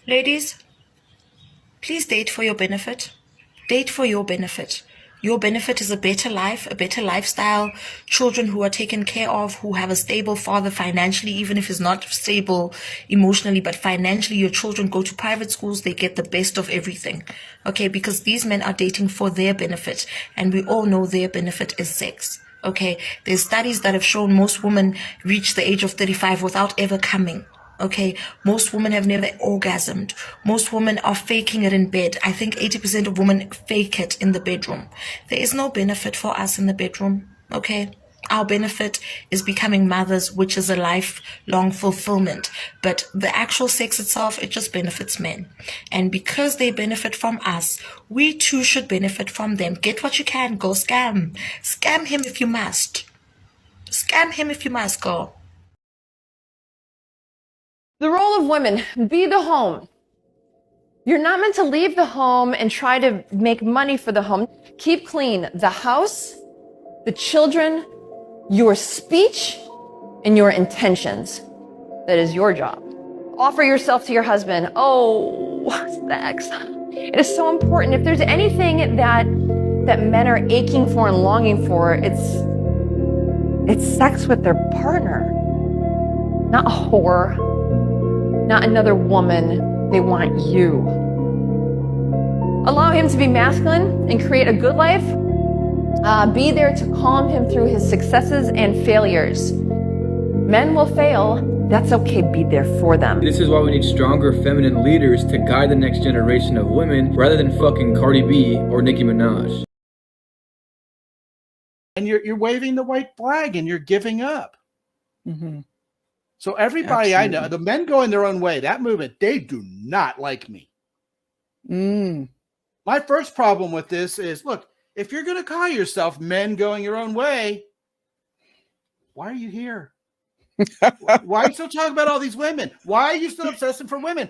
Ladies, please date for your benefit. Date for your benefit. Your benefit is a better life, a better lifestyle, children who are taken care of, who have a stable father financially, even if he's not stable emotionally, but financially, your children go to private schools, they get the best of everything. Okay, because these men are dating for their benefit, and we all know their benefit is sex. Okay, there's studies that have shown most women reach the age of 35 without ever coming. Okay, most women have never orgasmed. Most women are faking it in bed. I think 80% of women fake it in the bedroom. There is no benefit for us in the bedroom. Okay, our benefit is becoming mothers, which is a lifelong fulfillment. But the actual sex itself, it just benefits men. And because they benefit from us, we too should benefit from them. Get what you can, go scam. Scam him if you must. Scam him if you must, go. The role of women, be the home. You're not meant to leave the home and try to make money for the home. Keep clean the house, the children, your speech, and your intentions. That is your job. Offer yourself to your husband. Oh, sex. It is so important. If there's anything that men are aching for and longing for, it's sex with their partner. Not a whore, not another woman. They want you. Allow him to be masculine and create a good life. Be there to calm him through his successes and failures. Men will fail. That's okay. Be there for them. This is why we need stronger feminine leaders to guide the next generation of women rather than fucking Cardi B or Nicki Minaj. And you're waving the white flag and you're giving up. Mm-hmm. So everybody Absolutely. I know, the men going their own way, that movement, they do not like me. My first problem with this is, look, if you're going to call yourself men going your own way, why are you here? Why are you still talking about all these women? Why are you still obsessing for women?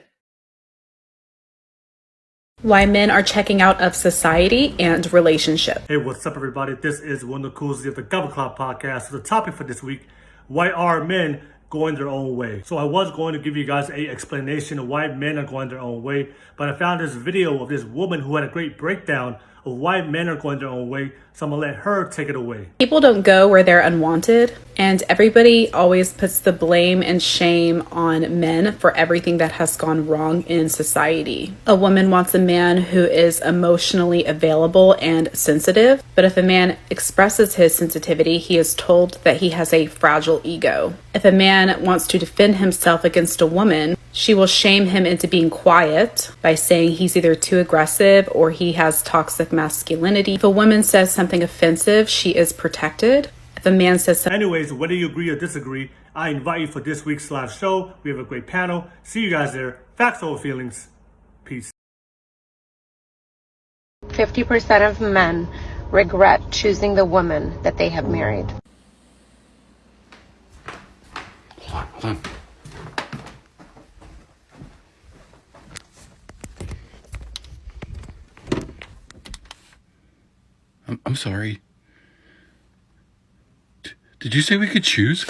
Why men are checking out of society and relationship. Hey, what's up, everybody? This is one of the coolest of the Government Club podcast. So the topic for this week, why are men going their own way? So I was going to give you guys a explanation of why men are going their own way, but I found this video of this woman who had a great breakdown of why men are going their own way, so I'm gonna let her take it away. People don't go where they're unwanted, and everybody always puts the blame and shame on men for everything that has gone wrong in society. A woman wants a man who is emotionally available and sensitive, but if a man expresses his sensitivity, he is told that he has a fragile ego. If a man wants to defend himself against a woman, she will shame him into being quiet by saying he's either too aggressive or he has toxic masculinity. If a woman says something offensive, she is protected. If a man says something... Anyways, whether you agree or disagree, I invite you for this week's live show. We have a great panel. See you guys there. Facts over feelings. Peace. 50% of men regret choosing the woman that they have married. Hold on. I'm sorry. Did you say we could choose?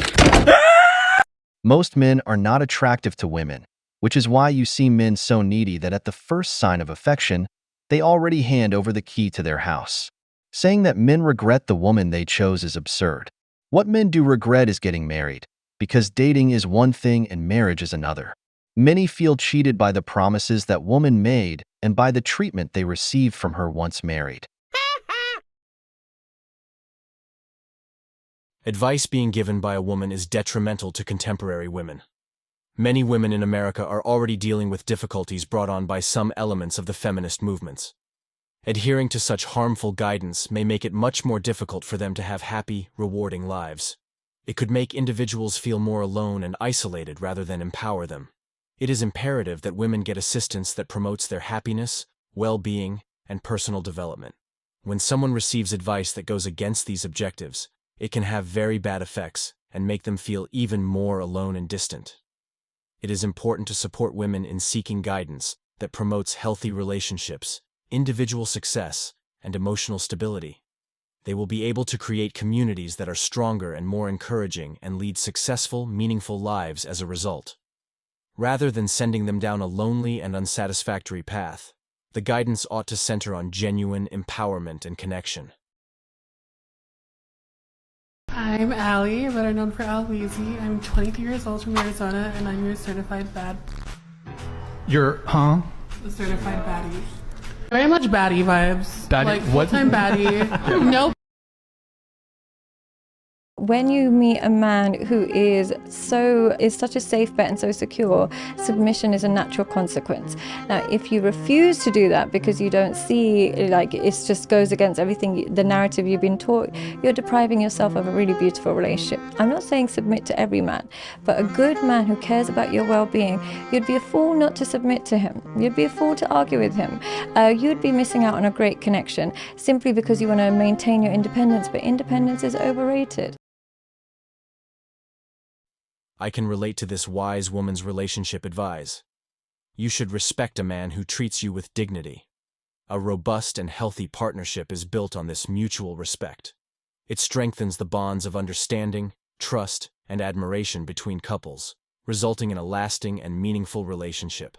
Most men are not attractive to women, which is why you see men so needy that at the first sign of affection, they already hand over the key to their house. Saying that men regret the woman they chose is absurd. What men do regret is getting married, because dating is one thing and marriage is another. Many feel cheated by the promises that woman made and by the treatment they received from her once married. Advice being given by a woman is detrimental to contemporary women. Many women in America are already dealing with difficulties brought on by some elements of the feminist movements. Adhering to such harmful guidance may make it much more difficult for them to have happy, rewarding lives. It could make individuals feel more alone and isolated rather than empower them. It is imperative that women get assistance that promotes their happiness, well-being, and personal development. When someone receives advice that goes against these objectives, it can have very bad effects and make them feel even more alone and distant. It is important to support women in seeking guidance that promotes healthy relationships, individual success, and emotional stability. They will be able to create communities that are stronger and more encouraging and lead successful, meaningful lives as a result. Rather than sending them down a lonely and unsatisfactory path, the guidance ought to center on genuine empowerment and connection. I'm Allie, better known for Al Weezy. I'm 23 years old from Arizona, and I'm your certified You're, huh? the certified baddie. Very much baddie vibes. Baddie- like what? full-time baddie. No. When you meet a man who is such a safe bet and so secure, submission is a natural consequence. Now, if you refuse to do that because you don't see, like, it just goes against everything, the narrative you've been taught, you're depriving yourself of a really beautiful relationship. I'm not saying submit to every man, but a good man who cares about your well-being, you'd be a fool not to submit to him. You'd be a fool to argue with him. You'd be missing out on a great connection simply because you want to maintain your independence, but independence is overrated. I can relate to this wise woman's relationship advice. You should respect a man who treats you with dignity. A robust and healthy partnership is built on this mutual respect. It strengthens the bonds of understanding, trust, and admiration between couples, resulting in a lasting and meaningful relationship.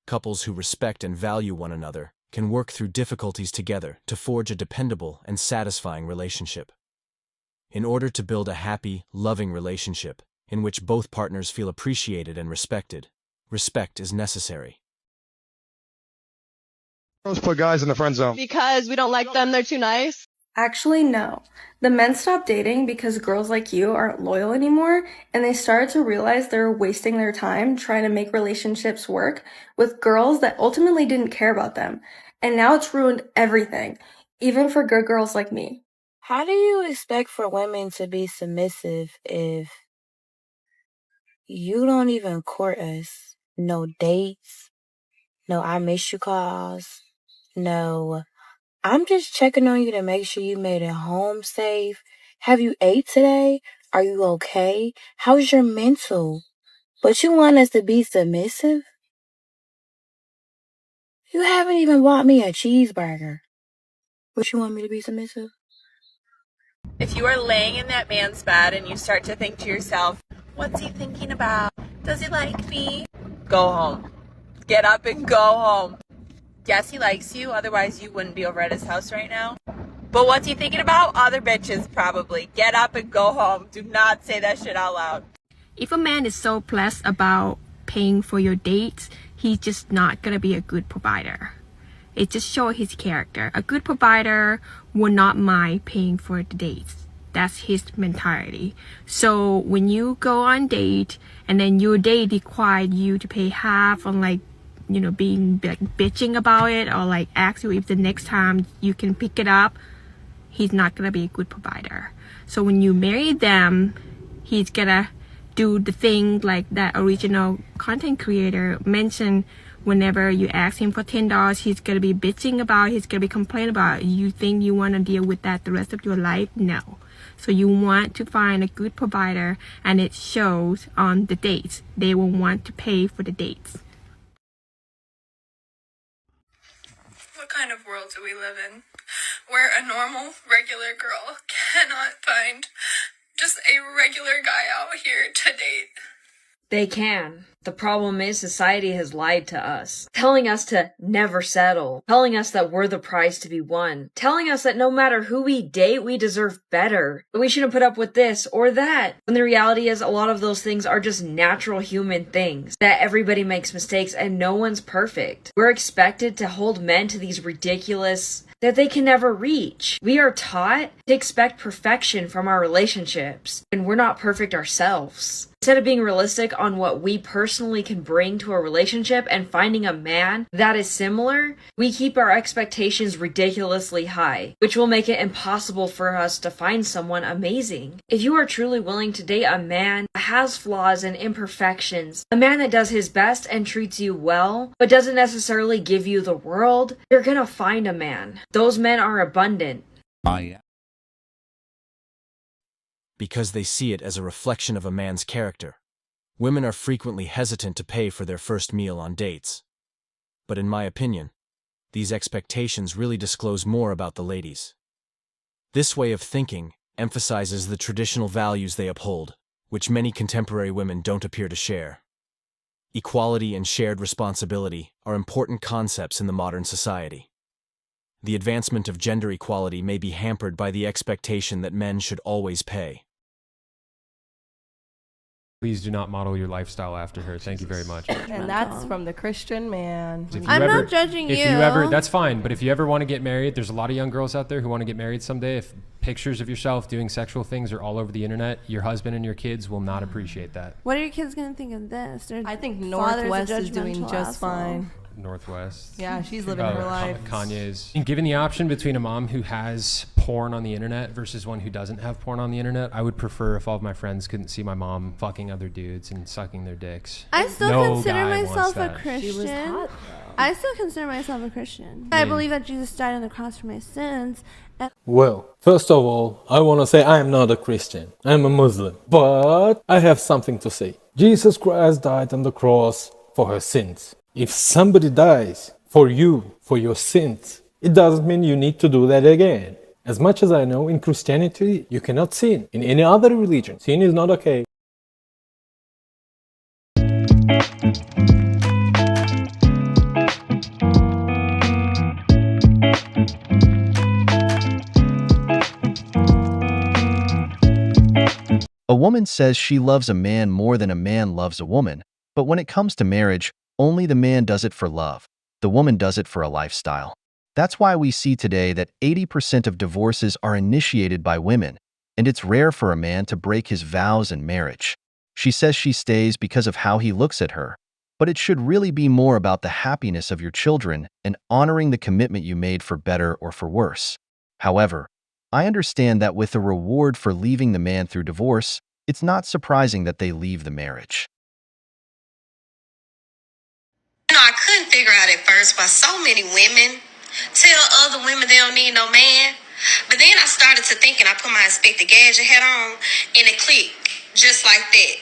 Couples who respect and value one another can work through difficulties together to forge a dependable and satisfying relationship. In order to build a happy, loving relationship, in which both partners feel appreciated and respected, respect is necessary. Girls put guys in the friend zone. Because we don't like them, they're too nice? Actually, no. The men stopped dating because girls like you aren't loyal anymore, and they started to realize they were wasting their time trying to make relationships work with girls that ultimately didn't care about them. And now it's ruined everything, even for good girls like me. How do you expect for women to be submissive if you don't even court us? No dates, no I miss you calls, no I'm just checking on you to make sure you made it home safe. Have you ate today? Are you okay? How's your mental? But you want us to be submissive? You haven't even bought me a cheeseburger. But you want me to be submissive? If you are laying in that man's bed and you start to think to yourself, what's he thinking about? Does he like me? Go home. Get up and go home. Yes, he likes you, otherwise you wouldn't be over at his house right now. But what's he thinking about? Other bitches, probably. Get up and go home. Do not say that shit out loud. If a man is so blessed about paying for your dates, he's just not gonna be a good provider. It just shows his character. A good provider will not mind paying for the dates. That's his mentality. So when you go on date and then your date required you to pay half on, like, you know, being like bitching about it, or like ask you if the next time you can pick it up, he's not gonna be a good provider. So when you marry them, he's gonna do the thing like that original content creator mentioned. Whenever you ask him for $10, he's gonna be bitching about it, he's gonna be complaining about it. You think you want to deal with that the rest of your life? No. So you want to find a good provider, and it shows on the dates. They will want to pay for the dates. What kind of world do we live in where a normal, regular girl cannot find just a regular guy out here to date? They can. The problem is society has lied to us, telling us to never settle, telling us that we're the prize to be won, telling us that no matter who we date, we deserve better, that we shouldn't put up with this or that. When the reality is a lot of those things are just natural human things, that everybody makes mistakes and no one's perfect. We're expected to hold men to these ridiculous that they can never reach. We are taught to expect perfection from our relationships, and we're not perfect ourselves. Instead of being realistic on what we personally can bring to a relationship and finding a man that is similar, we keep our expectations ridiculously high, which will make it impossible for us to find someone amazing. If you are truly willing to date a man that has flaws and imperfections, a man that does his best and treats you well, but doesn't necessarily give you the world, you're gonna find a man. Those men are abundant. Because they see it as a reflection of a man's character. Women are frequently hesitant to pay for their first meal on dates. But in my opinion, these expectations really disclose more about the ladies. This way of thinking emphasizes the traditional values they uphold, which many contemporary women don't appear to share. equality, and shared responsibility are important concepts in the modern society. The advancement of gender equality may be hampered by the expectation that men should always pay. Please do not model your lifestyle after her. Thank you very much. And that's from the Christian man. Not judging you. That's fine. But if you ever want to get married, there's a lot of young girls out there who want to get married someday. If pictures of yourself doing sexual things are all over the internet, your husband and your kids will not appreciate that. What are your kids going to think of this? I think Northwest is doing just fine. Northwest. Yeah, she's living her life. Kanye's. And given the option between a mom who has porn on the internet versus one who doesn't have porn on the internet, I would prefer if all of my friends couldn't see my mom fucking other dudes and sucking their dicks. I still consider myself a Christian. She was hot, I still consider myself a Christian. I believe that Jesus died on the cross for my sins. Well, first of all, I want to say I am not a Christian. I'm a Muslim. But I have something to say. Jesus Christ died on the cross for her sins. If somebody dies for you, for your sins, it doesn't mean you need to do that again. As much as I know, in Christianity, you cannot sin. In any other religion, sin is not okay. A woman says she loves a man more than a man loves a woman, but when it comes to marriage, only the man does it for love. The woman does it for a lifestyle. That's why we see today that 80% of divorces are initiated by women, and it's rare for a man to break his vows in marriage. She says she stays because of how he looks at her, but it should really be more about the happiness of your children and honoring the commitment you made for better or for worse. However, I understand that with a reward for leaving the man through divorce, it's not surprising that they leave the marriage. I couldn't figure out at first why so many women tell other women they don't need no man. But then I started to think, and I put my Inspector Gadget hat on, and it clicked just like that.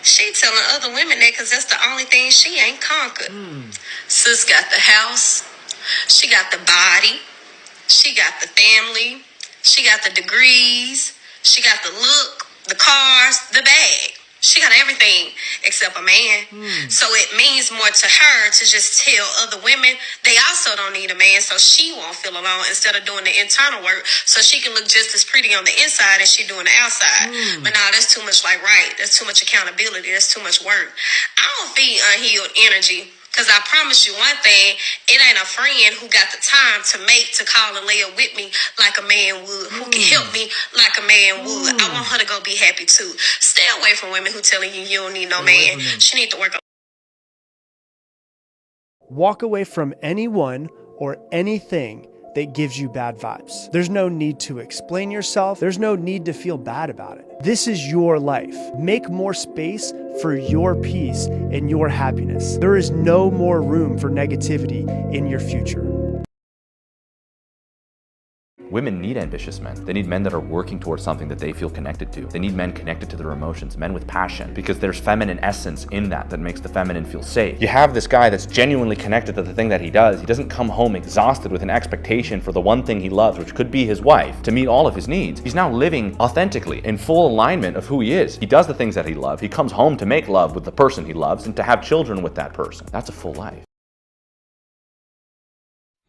She telling other women that because that's the only thing she ain't conquered. Sis got the house, she got the body, she got the family, she got the degrees, she got the look, the cars, the bag. She got everything except a man. So it means more to her to just tell other women they also don't need a man so she won't feel alone instead of doing the internal work so she can look just as pretty on the inside as she doing the outside. But no, that's too much that's too much accountability. That's too much work. I don't feed unhealed energy. Because I promise you one thing, it ain't a friend who got the time to call and lay up with me like a man would, who can help me like a man would. I want her to go be happy too. Stay away from women who telling you you don't need no man. She need to work on. Walk away from anyone or anything that gives you bad vibes. There's no need to explain yourself. There's no need to feel bad about it. This is your life. Make more space for your peace and your happiness. There is no more room for negativity in your future. Women need ambitious men. They need men that are working towards something that they feel connected to. They need men connected to their emotions, men with passion, because there's feminine essence in that makes the feminine feel safe. You have this guy that's genuinely connected to the thing that he does. He doesn't come home exhausted with an expectation for the one thing he loves, which could be his wife, to meet all of his needs. He's now living authentically, in full alignment of who he is. He does the things that he loves. He comes home to make love with the person he loves and to have children with that person. That's a full life.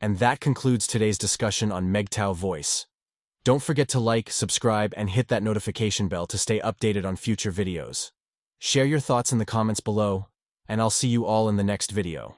And that concludes today's discussion on MGTOW Voice. Don't forget to like, subscribe, and hit that notification bell to stay updated on future videos. Share your thoughts in the comments below, and I'll see you all in the next video.